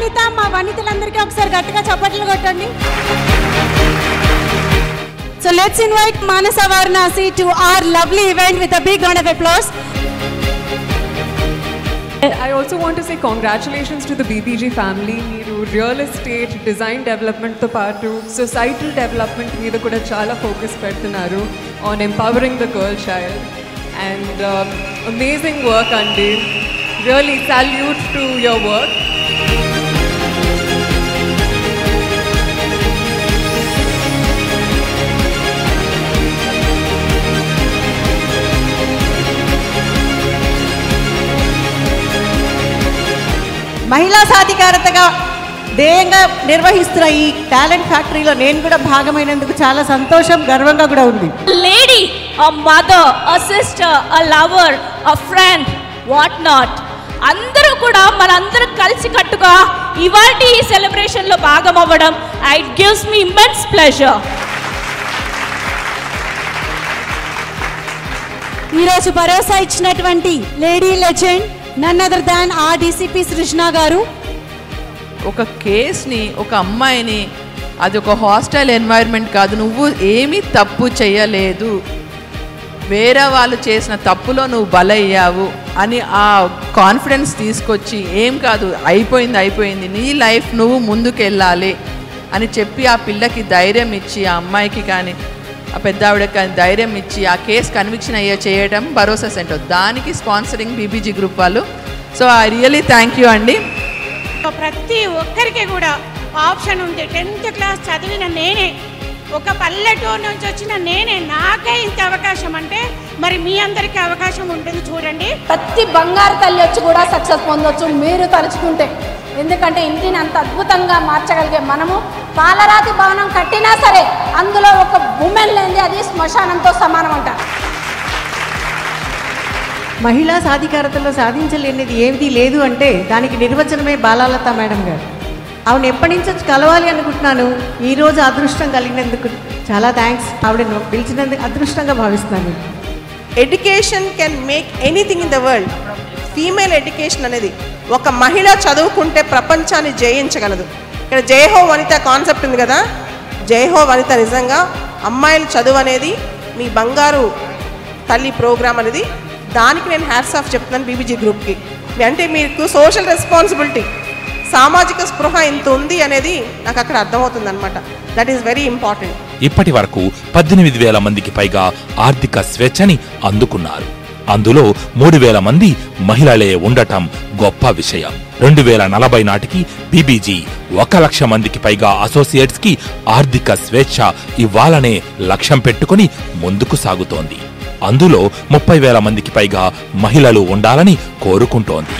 వనిత మా వనితలందరికీ ఒకసారి గట్టిగా చప్పట్లు కొట్టండి. So let's invite Manasa Varanasi to our lovely event with a big round of applause. I also want to say congratulations to the BBG family. Meeru real estate, design development to paatu societal development meeda kuda chala focus pedtunnaru on empowering the girl child and amazing work andi. Really salute to your work. మహిళా సాధికారతగా ధ్యేయంగా నిర్వహిస్తున్న ఈ talent ఫ్యాక్టరీలో నేను కూడా భాగమైనందుకు చాలా సంతోషం, గర్వంగా కూడా ఉంది. Lady, a mother, a sister, a lover, a friend, what not, అందరూ కూడా మనందరూ కలిసి కట్టుగా ఇవాల్టి ఈ సెలబ్రేషన్లో భాగం అవ్వడం it gives me immense pleasure. ఈరోజు భరోసా ఇచ్చినటువంటి lady legend none other than ఆ డీసీపీ సృజన గారు. ఒక కేస్ని, ఒక అమ్మాయిని, అది ఒక హాస్టల్ ఎన్వైర్న్మెంట్ కాదు, నువ్వు ఏమీ తప్పు చేయలేదు, వేరే వాళ్ళు చేసిన తప్పులో నువ్వు బలయ్యావు అని ఆ కాన్ఫిడెన్స్ తీసుకొచ్చి ఏం కాదు, అయిపోయింది, నీ లైఫ్ నువ్వు ముందుకెళ్ళాలి అని చెప్పి ఆ పిల్లకి ధైర్యం ఇచ్చి, ఆ అమ్మాయికి కానీ ఆ పెద్ద ఆవిడకి కానీ ధైర్యం ఇచ్చి ఆ కేసు కన్విక్షన్ చేయడం భరోసా సెంటర్, దానికి స్పాన్సరింగ్ బీబీజీ గ్రూప్ వాళ్ళు. So I really thank you అండి. ప్రతి ఒక్కరికి కూడా ఆప్షన్ ఉంది. 10th క్లాస్ చదివిన నేనే, ఒక పల్లెటూరు నుంచి వచ్చిన నేనే, నాకే ఇంత అవకాశం అంటే మరి మీ అందరికీ అవకాశం ఉంటుంది చూడండి. ప్రతి బంగారు తల్లి వచ్చి కూడా సక్సెస్ పొందొచ్చు మీరు తలుచుకుంటే. ఎందుకంటే ఇంటిని అంత అద్భుతంగా మార్చగలిగే మనము పాలరాతి భవనం కట్టినా సరే అందులో ఒక ఉమెన్ లేనిది అది శ్మశానంతో సమానం అంట. మహిళా సాధికారతలో సాధించలేనిది ఏది లేదు అంటే దానికి నిర్వచనమే బాలాలత మేడం గారు. ఆవిడ ఎప్పటి నుంచో కలవాలి అనుకుంటున్నాను, ఈరోజు అదృష్టం కలిగినందుకు చాలా థ్యాంక్స్. ఆవిడను పిలిచినందుకు అదృష్టంగా భావిస్తున్నాను. Education can make anything in the world. Female education అనేది ఒక మహిళ చదువుకుంటే ప్రపంచాన్ని జయించగలదు. ఇక్కడ జయహో వనిత కాన్సెప్ట్ ఉంది కదా, జయహో వనిత నిజంగా అమ్మాయిల చదువు అనేది మీ బంగారు తల్లి ప్రోగ్రామ్ అనేది, దానికి నేను హ్యాట్స్ ఆఫ్ చెప్తున్నాను బీబీజీ గ్రూప్కి. అంటే మీకు సోషల్ రెస్పాన్సిబిలిటీ, సామాజిక స్పృహ ఎంత ఉంది అనేది నాకు అక్కడ అర్థమవుతుంది అనమాట. That is very important. ఇప్పటి వరకు 18,000 మందికి పైగా ఆర్థిక స్వేచ్ఛని అందుకున్నారు. అందులో 3,000 మంది మహిళలే ఉండటం గొప్ప విషయం. 2040 నాటికి బీబీజీ 1,00,000 మందికి పైగా అసోసియేట్స్ కి ఆర్థిక స్వేచ్ఛ ఇవ్వాలనే లక్ష్యం పెట్టుకుని ముందుకు సాగుతోంది. అందులో 30,000 మందికి పైగా మహిళలు ఉండాలని కోరుకుంటోంది.